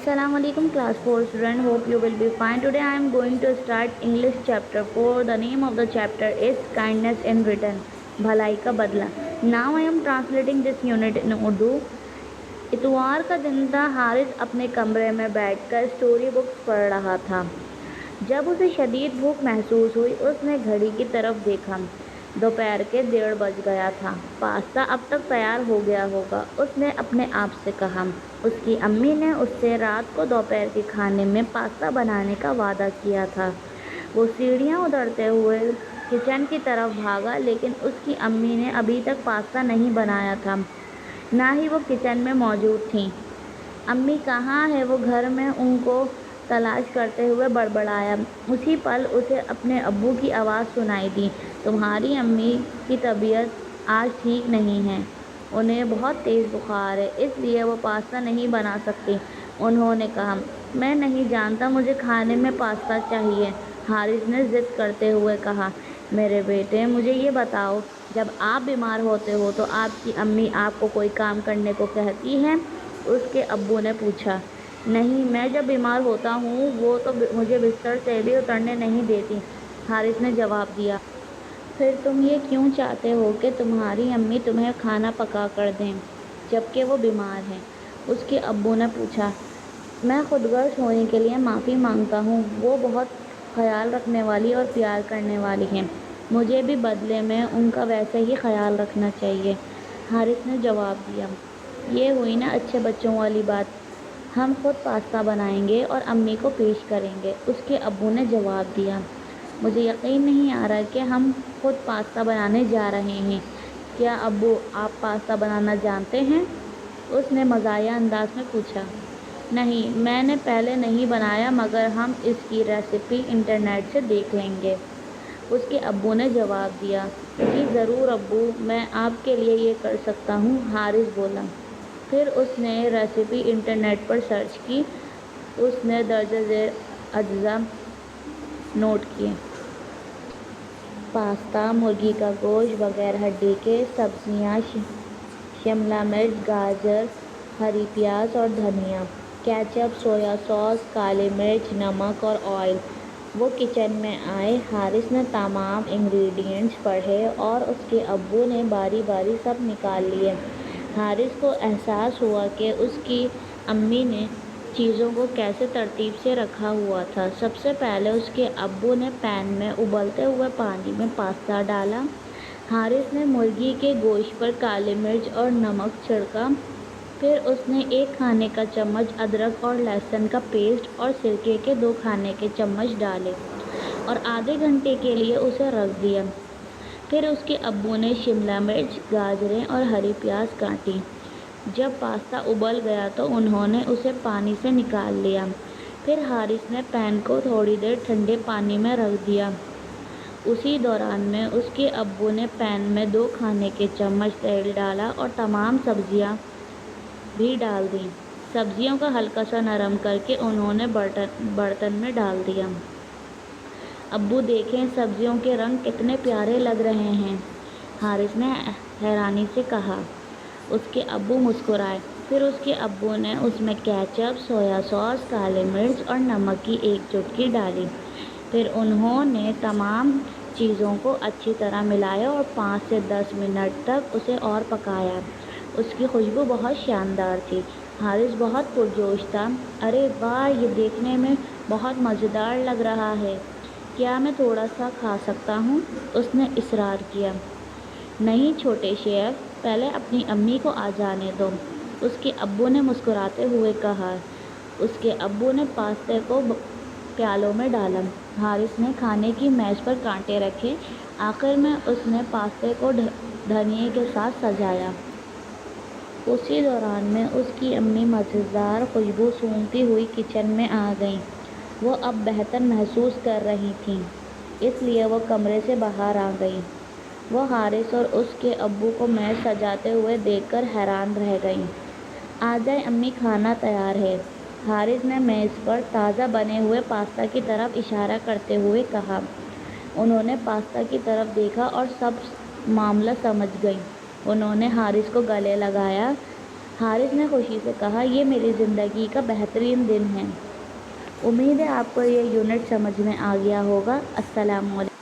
Assalamu alaikum class 4 student, hope you will be fine. Today I am going to start English chapter 4. The name of the chapter is Kindness in Return, भलाई का बदला. Now I am translating this unit in Urdu. इतवार का दिन था. हारिस अपने कमरे में बैठकर स्टोरी बुक्स पढ़ रहा था. जब उसे शदीद भूख महसूस हुई उसने घड़ी की तरफ देखा. दोपहर के 1:30 बज गया था. पास्ता अब तक तैयार हो गया होगा, उसने अपने आप से कहा. उसकी अम्मी ने उससे रात को दोपहर के खाने में पास्ता बनाने का वादा किया था. वो सीढ़ियाँ उतरते हुए किचन की तरफ भागा, लेकिन उसकी अम्मी ने अभी तक पास्ता नहीं बनाया था, ना ही वो किचन में मौजूद थीं. अम्मी कहाँ है? वो घर में उनको तलाश करते हुए बड़बड़ाया. उसी पल उसे अपने अब्बू की आवाज़ सुनाई दी. तुम्हारी अम्मी की तबीयत आज ठीक नहीं है, उन्हें बहुत तेज़ बुखार है, इसलिए वो पास्ता नहीं बना सकती. उन्होंने कहा. मैं नहीं जानता, मुझे खाने में पास्ता चाहिए, हारिस ने ज़िद करते हुए कहा. मेरे बेटे, मुझे ये बताओ, जब आप बीमार होते हो तो आपकी अम्मी आपको कोई काम करने को कहती हैं? उसके अब्बू ने पूछा. नहीं, मैं जब बीमार होता हूँ वो तो मुझे बिस्तर से भी उतरने नहीं देती, हारिस ने जवाब दिया. फिर तुम ये क्यों चाहते हो कि तुम्हारी अम्मी तुम्हें खाना पका कर दें जबकि वो बीमार हैं? उसके अब्बू ने पूछा. मैं खुदगर्ज होने के लिए माफ़ी मांगता हूँ, वो बहुत ख्याल रखने वाली और प्यार करने वाली हैं, मुझे भी बदले में उनका वैसे ही ख्याल रखना चाहिए, हारिस ने जवाब दिया. ये हुई ना अच्छे बच्चों वाली बात, हम खुद पास्ता बनाएंगे और अम्मी को पेश करेंगे, उसके अब्बू ने जवाब दिया. मुझे यकीन नहीं आ रहा कि हम खुद पास्ता बनाने जा रहे हैं. क्या अब्बू, आप पास्ता बनाना जानते हैं? उसने मज़ाहिया अंदाज में पूछा. नहीं, मैंने पहले नहीं बनाया, मगर हम इसकी रेसिपी इंटरनेट से देख लेंगे, उसके अब्बू ने जवाब दिया. जी ज़रूर अब्बू, मैं आपके लिए ये कर सकता हूँ, हारिस बोला. फिर उसने रेसिपी इंटरनेट पर सर्च की. उसने दर्ज ज़ेर अज्जा नोट किए. पास्ता, मुर्गी का गोश्त बगैर हड्डी के, सब्जियाँ, शिमला मिर्च, गाजर, हरी प्याज और धनिया, केचप, सोया सॉस, काली मिर्च, नमक और ऑयल. वो किचन में आए. हारिस ने तमाम इंग्रेडिएंट्स पढ़े और उसके अब्बू ने बारी बारी सब निकाल लिए. हारिस को एहसास हुआ कि उसकी अम्मी ने चीज़ों को कैसे तरतीब से रखा हुआ था. सबसे पहले उसके अब्बू ने पैन में उबलते हुए पानी में पास्ता डाला. हारिस ने मुर्गी के गोश्त पर काली मिर्च और नमक छिड़का. फिर उसने 1 खाने का चम्मच अदरक और लहसुन का पेस्ट और सिरके के 2 खाने के चम्मच डाले और आधे घंटे के लिए उसे रख दिया. फिर उसके अब्बू ने शिमला मिर्च, गाजरें और हरी प्याज काटी. जब पास्ता उबल गया तो उन्होंने उसे पानी से निकाल लिया. फिर हारिस ने पैन को थोड़ी देर ठंडे पानी में रख दिया. उसी दौरान में उसके अब्बू ने पैन में 2 खाने के चम्मच तेल डाला और तमाम सब्जियां भी डाल दी. सब्जियों को हल्का सा नरम करके उन्होंने बर्तन में डाल दिया. अब्बू देखें, सब्जियों के रंग कितने प्यारे लग रहे हैं, हारिस ने हैरानी से कहा. उसके अब्बू मुस्कुराए. फिर उसके अब्बू ने उसमें केचप, सोया सॉस, काली मिर्च और नमक की 1 चुटकी डाली. फिर उन्होंने तमाम चीज़ों को अच्छी तरह मिलाया और 5 से 10 मिनट तक उसे और पकाया. उसकी खुशबू बहुत शानदार थी. हारिस बहुत पुरजोश था. अरे वाह, ये देखने में बहुत मज़ेदार लग रहा है, क्या मैं थोड़ा सा खा सकता हूँ? उसने इसरार किया. नहीं छोटे शेफ, पहले अपनी अम्मी को आ जाने दो, उसके अब्बू ने मुस्कुराते हुए कहा. उसके अब्बू ने पास्ते को प्यालों में डाला. हारिस ने खाने की मेज़ पर कांटे रखे. आखिर में उसने पास्ते को धनिए के साथ सजाया. उसी दौरान में उसकी अम्मी मज़ेदार खुशबू सूंघती हुई किचन में आ गईं. वो अब बेहतर महसूस कर रही थीं, इसलिए वो कमरे से बाहर आ गईं. वो हारिस और उसके अब्बू को मेज़ सजाते हुए देखकर हैरान रह गईं. आ जाए अम्मी, खाना तैयार है, हारिस ने मेज़ पर ताज़ा बने हुए पास्ता की तरफ इशारा करते हुए कहा. उन्होंने पास्ता की तरफ देखा और सब मामला समझ गईं. उन्होंने हारिस को गले लगाया. حارث نے خوشی سے کہا، یہ میری زندگی کا بہترین دن ہے۔ امید ہے آپ کو یہ یونٹ سمجھ میں آ گیا ہوگا۔ السلام علیکم۔